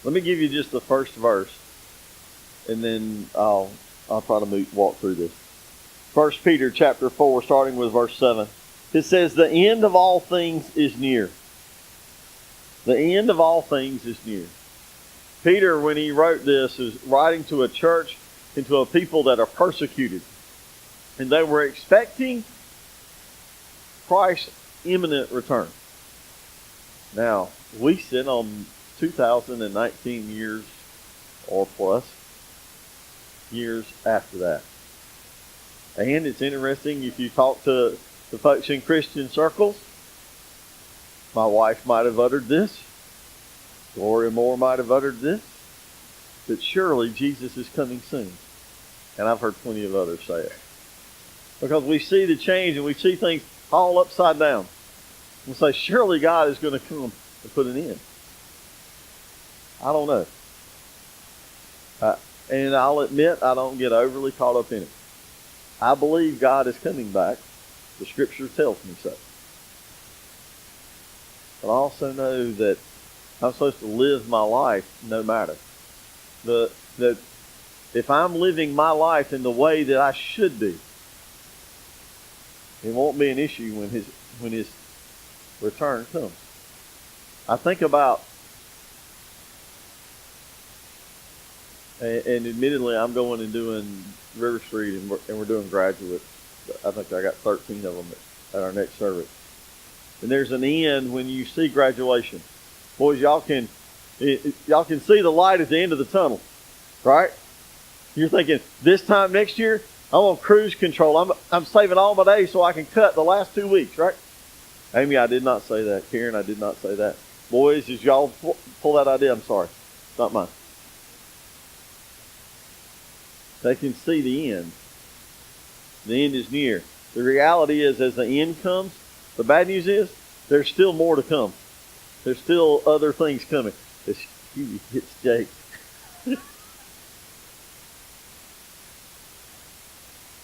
Let me give you just the first verse, and then I'll try to walk through this. 1 Peter chapter 4, starting with verse 7. It says, the end of all things is near. The end of all things is near. Peter, when he wrote this, is writing to a church and to a people that are persecuted. And they were expecting Christ's imminent return. Now, we sit on 2019 years or plus years after that. And it's interesting, if you talk to the folks in Christian circles, my wife might have uttered this, Gloria Moore might have uttered this, that surely Jesus is coming soon. And I've heard plenty of others say it. Because we see the change and we see things all upside down. We say, surely God is going to come and put an end. I don't know. And I'll admit, I don't get overly caught up in it. I believe God is coming back. The Scripture tells me so. But I also know that I'm supposed to live my life no matter. That if I'm living my life in the way that I should be, it won't be an issue when his return comes. I think about, and admittedly, I'm going and doing River Street, and we're doing graduates. I think I got 13 of them at our next service. And there's an end when you see graduation. Boys, y'all can see the light at the end of the tunnel, right? You're thinking, this time next year, I'm on cruise control. I'm saving all my days so I can cut the last 2 weeks, right? Amy, I did not say that. Karen, I did not say that. Boys, as y'all pull that idea, I'm sorry. It's not mine. They can see the end. The end is near. The reality is, as the end comes, the bad news is, there's still more to come. There's still other things coming. It's Jake.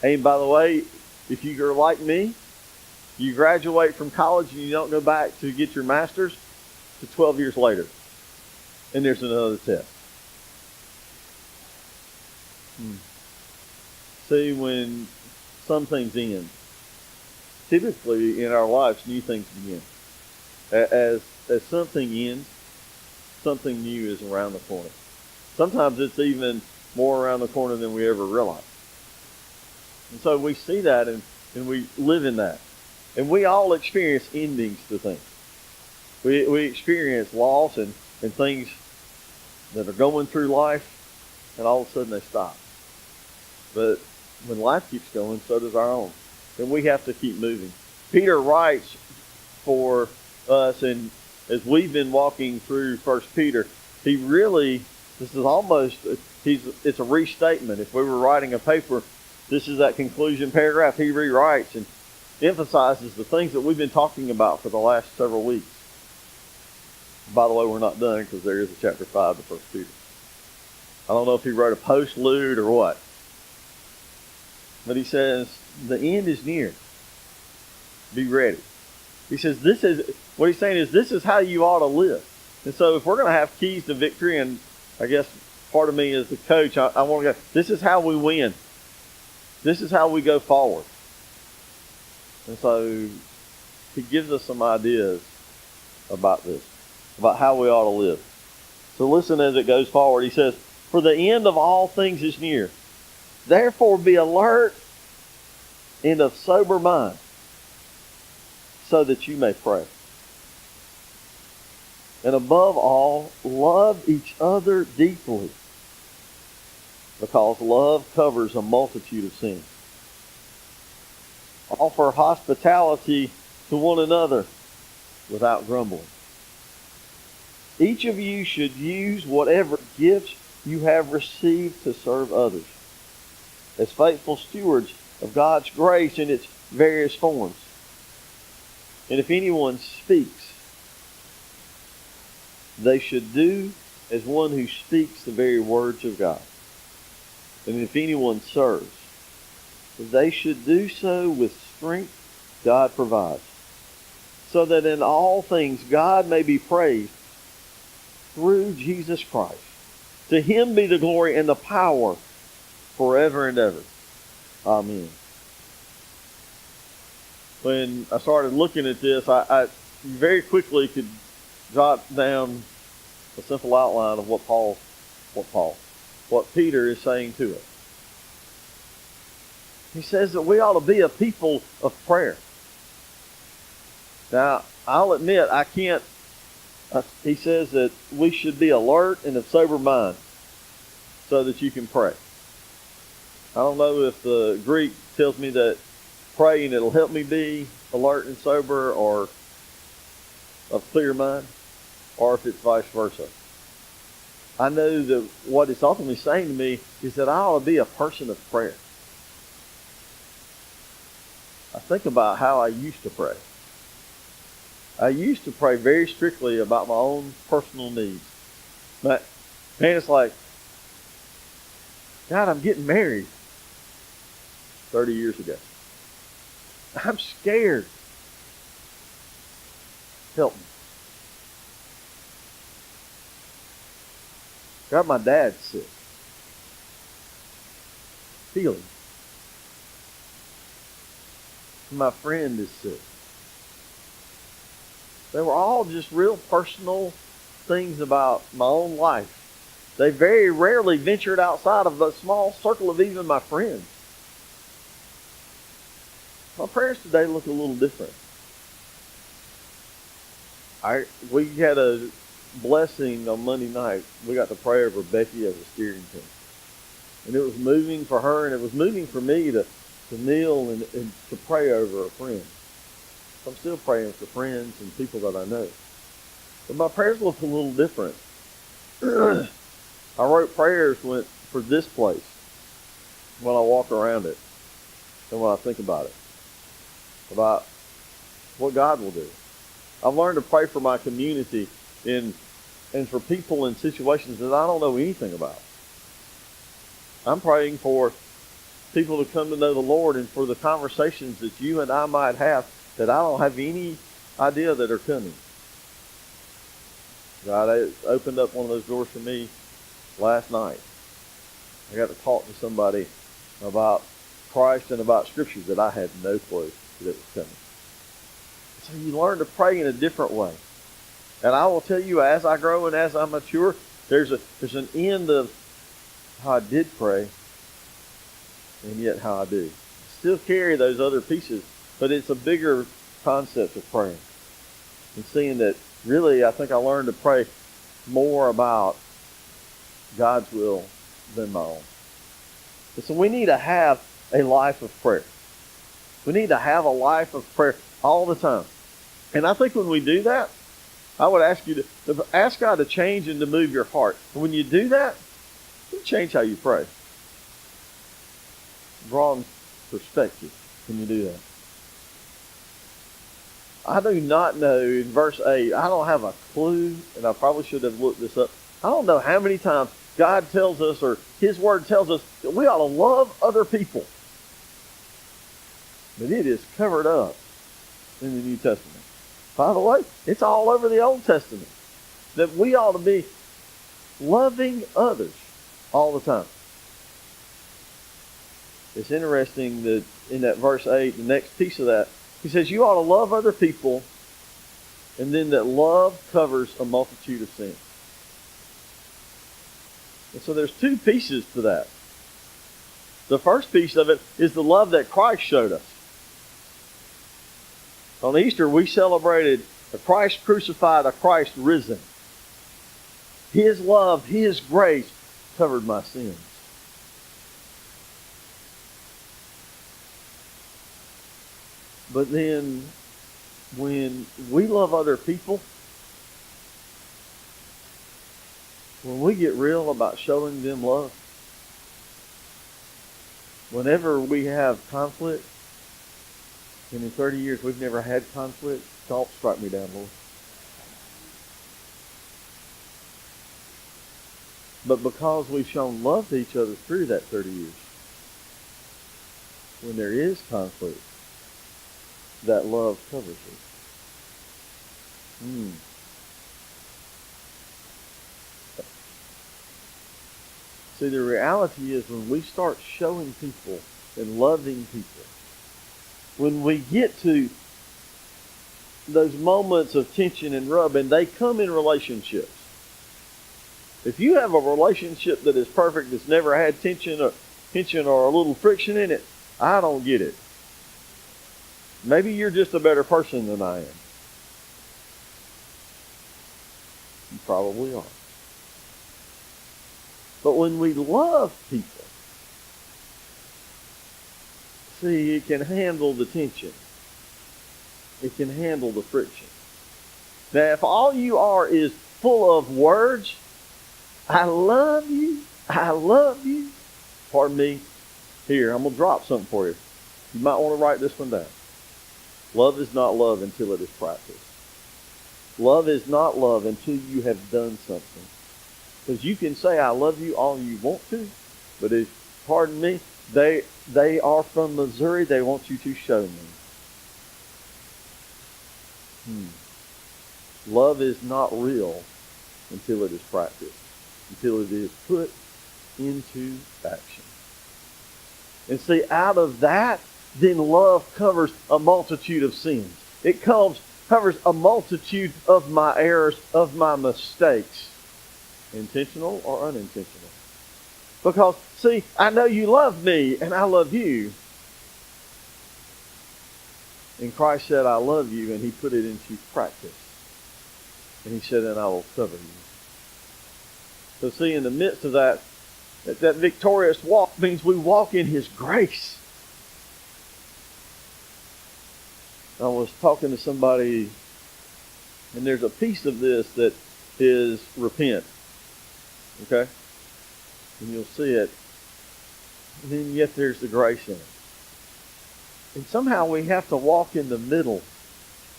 And by the way, if you're like me, you graduate from college and you don't go back to get your master's to 12 years later. And there's another test. See, when some things end, typically in our lives, new things begin. As something ends, something new is around the corner. Sometimes it's even more around the corner than we ever realize. And so we see that and we live in that. And we all experience endings to things. We experience loss and things that are going through life, and all of a sudden they stop. But when life keeps going, so does our own. And we have to keep moving. Peter writes for us, and as we've been walking through 1 Peter, it's a restatement. If we were writing a paper, this is that conclusion paragraph. He rewrites and emphasizes the things that we've been talking about for the last several weeks. By the way, we're not done because there is a chapter 5 to 1 Peter. I don't know if he wrote a postlude or what. But he says, the end is near. Be ready. He says, what he's saying is, this is how you ought to live. And so if we're going to have keys to victory, and I guess part of me as the coach, I want to go, this is how we win. This is how we go forward. And so he gives us some ideas about this, about how we ought to live. So listen as it goes forward. He says, for the end of all things is near. Therefore be alert and of sober mind, so that you may pray. And above all, love each other deeply, because love covers a multitude of sins. Offer hospitality to one another without grumbling. Each of you should use whatever gifts you have received to serve others, as faithful stewards of God's grace in its various forms. And if anyone speaks, they should do as one who speaks the very words of God. And if anyone serves, they should do so with strength God provides, so that in all things God may be praised through Jesus Christ. To him be the glory and the power forever and ever. Amen. When I started looking at this, I very quickly could jot down a simple outline of what Peter is saying to us. He says that we ought to be a people of prayer. Now, I'll admit, I can't. He says that we should be alert and of sober mind so that you can pray. I don't know if the Greek tells me that praying it'll help me be alert and sober or of clear mind, or if it's vice versa. I know that what it's ultimately saying to me is that I ought to be a person of prayer. I think about how I used to pray. I used to pray very strictly about my own personal needs. But, man, it's like, God, I'm getting married 30 years ago. I'm scared. Help me. God, my dad's sick. Healing. My friend is sick. They were all just real personal things about my own life. They very rarely ventured outside of the small circle of even my friends. My prayers today look a little different. We had a blessing on Monday night. We got to pray over Becky as a steering team. And it was moving for her, and it was moving for me to kneel and to pray over a friend. I'm still praying for friends and people that I know. But my prayers look a little different. I wrote prayers for this place when I walk around it and when I think about it, about what God will do. I've learned to pray for my community and for people in situations that I don't know anything about. I'm praying for people to come to know the Lord and for the conversations that you and I might have that I don't have any idea that are coming. God opened up one of those doors for me last night. I got to talk to somebody about Christ and about Scripture that I had no clue that was coming. So you learn to pray in a different way. And I will tell you, as I grow and as I mature, there's an end of how I did pray and yet how I do. Still carry those other pieces, but it's a bigger concept of praying. And seeing that really I think I learned to pray more about God's will than my own. And so we need to have a life of prayer. We need to have a life of prayer all the time. And I think when we do that, I would ask you to ask God to change and to move your heart. And when you do that, it'll change how you pray. Draw perspective when you do that. I do not know, in verse 8, I don't have a clue, and I probably should have looked this up. I don't know how many times God tells us, or His Word tells us, that we ought to love other people. But it is covered up in the New Testament. By the way, it's all over the Old Testament. That we ought to be loving others all the time. It's interesting that in that verse 8, the next piece of that, he says you ought to love other people, and then that love covers a multitude of sins. And so there's two pieces to that. The first piece of it is the love that Christ showed us. On Easter, we celebrated a Christ crucified, a Christ risen. His love, His grace covered my sins. But then, when we love other people, when we get real about showing them love, whenever we have conflict, and in 30 years we've never had conflict, don't strike me down, Lord. But because we've shown love to each other through that 30 years, when there is conflict, that love covers it. See, the reality is when we start showing people and loving people, when we get to those moments of tension and rub, and they come in relationships. If you have a relationship that is perfect, that's never had tension or a little friction in it, I don't get it. Maybe you're just a better person than I am. You probably are. But when we love people, see, it can handle the tension. It can handle the friction. Now, if all you are is full of words, I love you, pardon me, here, I'm going to drop something for you. You might want to write this one down. Love is not love until it is practiced. Love is not love until you have done something. Because you can say, I love you all you want to, but pardon me, they are from Missouri, they want you to show me. Love is not real until it is practiced, until it is put into action. And see, out of that, then love covers a multitude of sins. It covers a multitude of my errors, of my mistakes, intentional or unintentional. Because, see, I know you love me and I love you. And Christ said, I love you, and he put it into practice. And he said, and I will cover you. So see, in the midst of that victorious walk means we walk in his grace. I was talking to somebody, and there's a piece of this that is repent. Okay? And you'll see it. And then yet there's the grace in it. And somehow we have to walk in the middle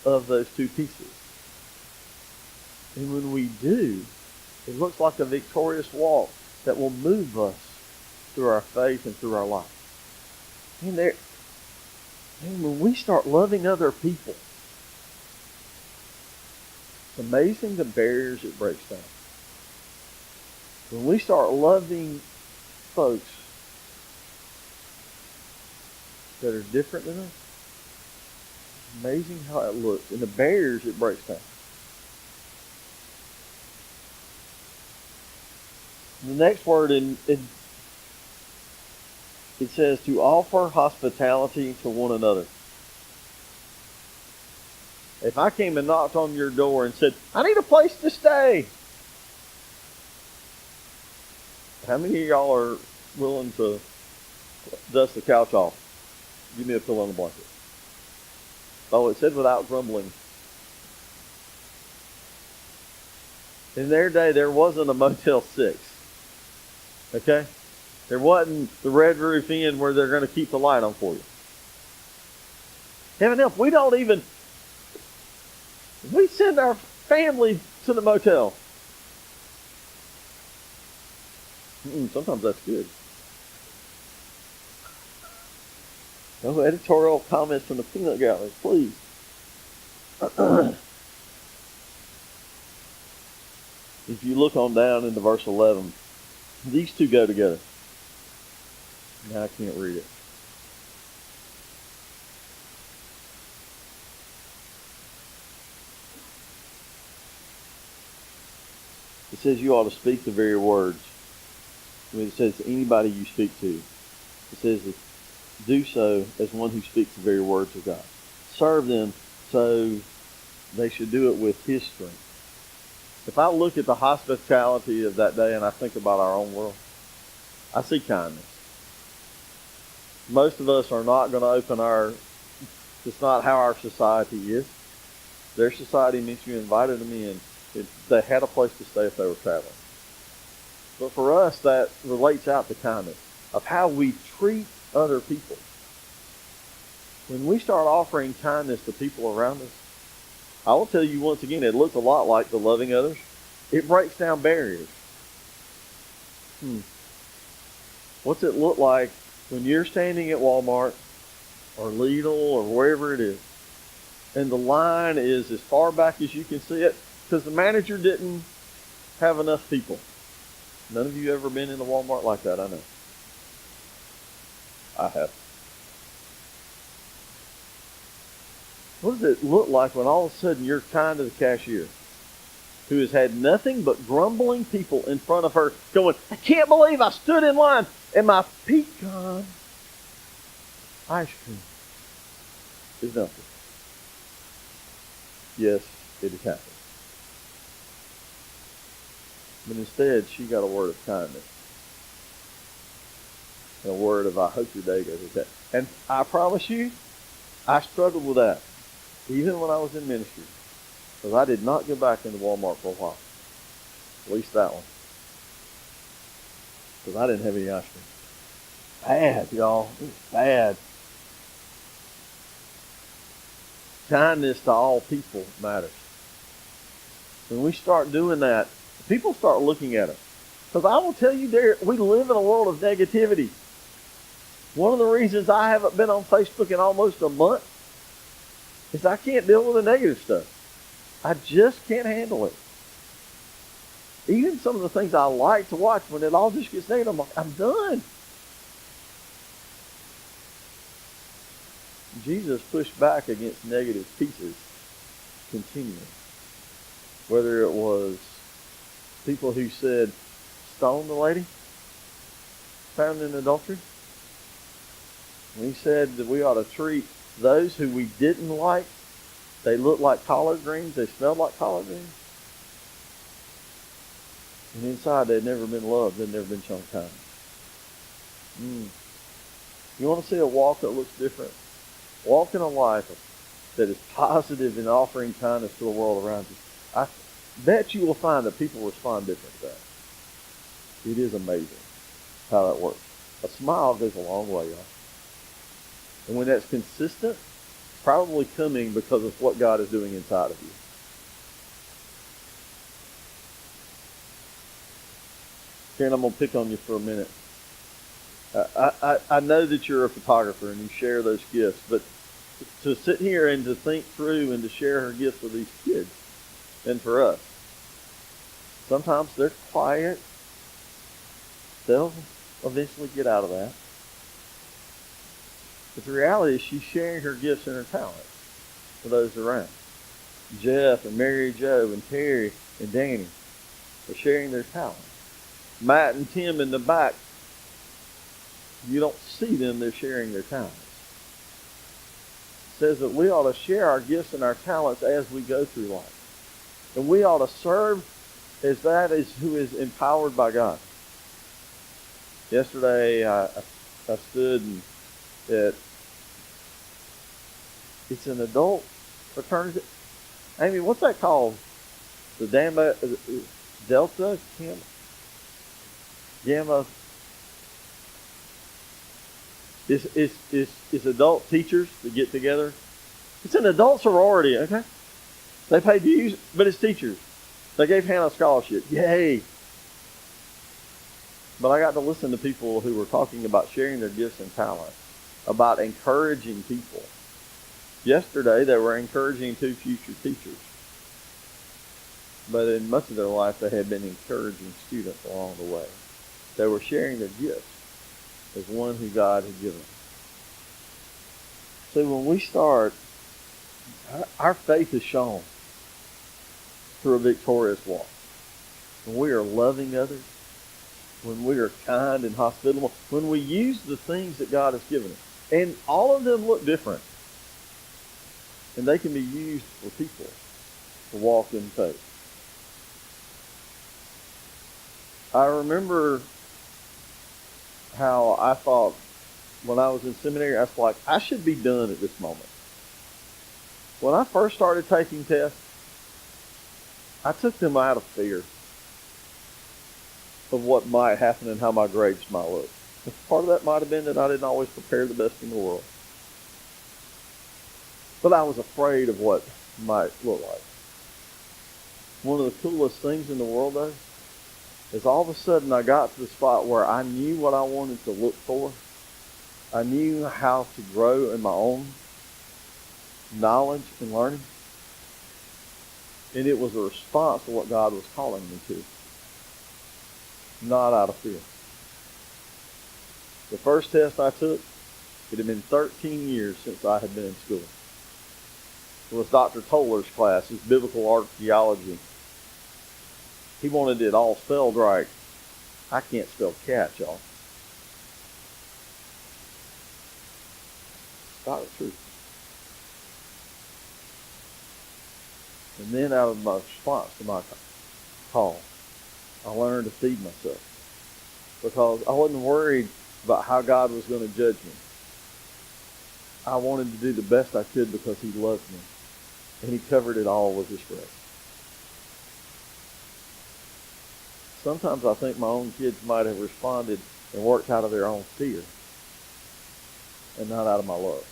of those two pieces. And when we do, it looks like a victorious walk that will move us through our faith and through our life. And when we start loving other people, it's amazing the barriers it breaks down. When we start loving folks that are different than us, it's amazing how it looks. And the barriers it breaks down. The next word it says to offer hospitality to one another. If I came and knocked on your door and said, I need a place to stay, how many of y'all are willing to dust the couch off? Give me a pillow and a blanket. Oh, it said without grumbling. In their day, there wasn't a Motel 6. Okay? There wasn't the Red Roof Inn where they're going to keep the light on for you. Heaven help, we send our family to the motel. Sometimes that's good. No editorial comments from the peanut gallery, please. If you look on down into verse 11, these two go together. Now I can't read it. It says you ought to speak the very words. It says anybody you speak to. It says do so as one who speaks the very words of God. Serve them so they should do it with his strength. If I look at the hospitality of that day and I think about our own world, I see kindness. Most of us are not going to open it's not how our society is. Their society means you invited them in. They had a place to stay if they were traveling. But for us, that relates out to kindness, of how we treat other people. When we start offering kindness to people around us, I will tell you once again, it looks a lot like the loving others. It breaks down barriers. What's it look like when you're standing at Walmart or Lidl or wherever it is, and the line is as far back as you can see it because the manager didn't have enough people? None of you ever been in a Walmart like that, I know. I have. What does it look like when all of a sudden you're kind to the cashier who has had nothing but grumbling people in front of her going, I can't believe I stood in line and my pecan ice cream is nothing. Yes, it has happened. But instead, she got a word of kindness. And a word of, I hope your day goes okay. And I promise you, I struggled with that. Even when I was in ministry. Because I did not go back into Walmart for a while. At least that one. Because I didn't have any ice cream. Bad, y'all. It was bad. Kindness to all people matters. When we start doing that, people start looking at us. Because I will tell you, we live in a world of negativity. One of the reasons I haven't been on Facebook in almost a month is I can't deal with the negative stuff. I just can't handle it. Even some of the things I like to watch, when it all just gets negative, I'm like, I'm done. Jesus pushed back against negative pieces continually. Whether it was people who said, stone the lady found in adultery. When he said that we ought to treat those who we didn't like, they looked like collard greens, they smelled like collard greens. And inside they'd never been loved, they'd never been shown kindness. You want to see a walk that looks different? Walk in a life that is positive in offering kindness to the world around you. I bet you will find that people respond different to that. It is amazing how that works. A smile goes a long way, y'all. And when that's consistent, probably coming because of what God is doing inside of you. Karen, I'm going to pick on you for a minute. I know that you're a photographer and you share those gifts, but to sit here and to think through and to share her gifts with these kids and for us, sometimes they're quiet. They'll eventually get out of that. But the reality is she's sharing her gifts and her talents for those around. Jeff and Mary Jo and Terry and Danny are sharing their talents. Matt and Tim in the back, you don't see them, they're sharing their talents. It says that we ought to share our gifts and our talents as we go through life. And we ought to serve as that is who is empowered by God. Yesterday, I stood and it's an adult fraternity. Amy, what's that called? The Delta? Gamma? It's adult teachers that get together. It's an adult sorority, okay? They pay dues, but it's teachers. They gave Hannah a scholarship. Yay! But I got to listen to people who were talking about sharing their gifts and talents, about encouraging people. Yesterday, they were encouraging 2 future teachers. But in much of their life, they had been encouraging students along the way. They were sharing their gifts as one who God had given them. So when we start, our faith is shown through a victorious walk. When we are loving others, when we are kind and hospitable, when we use the things that God has given us. And all of them look different. And they can be used for people to walk in faith. I remember how I thought when I was in seminary, I was like, I should be done at this moment. When I first started taking tests, I took them out of fear of what might happen and how my grades might look. Part of that might have been that I didn't always prepare the best in the world. But I was afraid of what it might look like. One of the coolest things in the world, though, is all of a sudden I got to the spot where I knew what I wanted to look for. I knew how to grow in my own knowledge and learning. And it was a response to what God was calling me to. not out of fear. The first test I took, it had been 13 years since I had been in school. It was Dr. Toller's class, his biblical archaeology. He wanted it all spelled right. I can't spell cat, y'all. It's not the truth. And then out of my response to my call, I learned to feed myself. Because I wasn't worried about how God was going to judge me. I wanted to do the best I could because he loved me. And he covered it all with his grace. Sometimes I think my own kids might have responded and worked out of their own fear and not out of my love.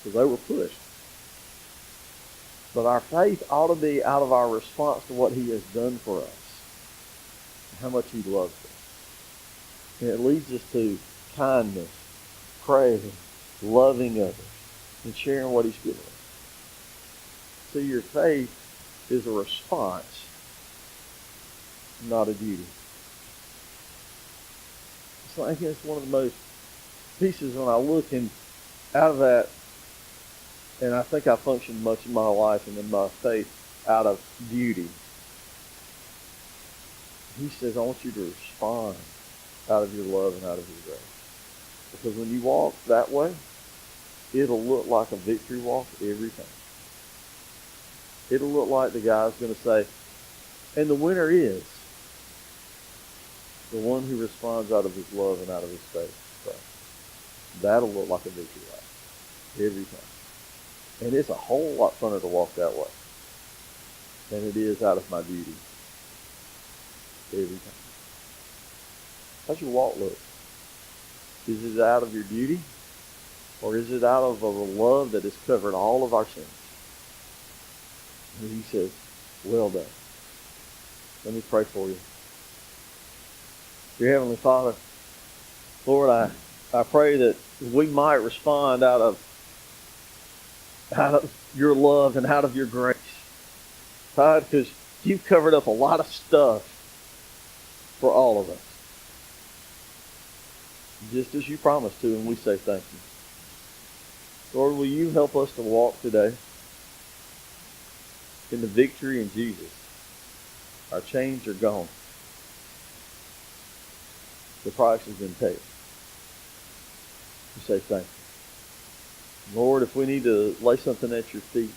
Because they were pushed. But our faith ought to be out of our response to what he has done for us. And how much he loves us. And it leads us to kindness, praying, loving others, and sharing what he's given us. So your faith is a response, not a duty. I think it's one of the most pieces when I look out of that, and I think I functioned much of my life and in my faith out of duty. He says, I want you to respond out of your love and out of your grace. Because when you walk that way, it'll look like a victory walk every time. It'll look like the guy's going to say, and the winner is the one who responds out of his love and out of his faith. So that'll look like a victory lap every time. And it's a whole lot funner to walk that way than it is out of my duty every time. How's your walk look? Is it out of your duty? Or is it out of a love that has covered all of our sins? And he says, well done. Let me pray for you. Dear Heavenly Father, Lord, I pray that we might respond out of your love and out of your grace. God, because you've covered up a lot of stuff for all of us. Just as you promised to, and we say thank you. Lord, will you help us to walk today in the victory in Jesus? Our chains are gone. The price has been paid. We say thank you. Lord, if we need to lay something at your feet,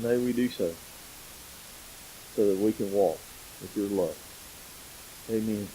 may we do so that we can walk with your love. Amen.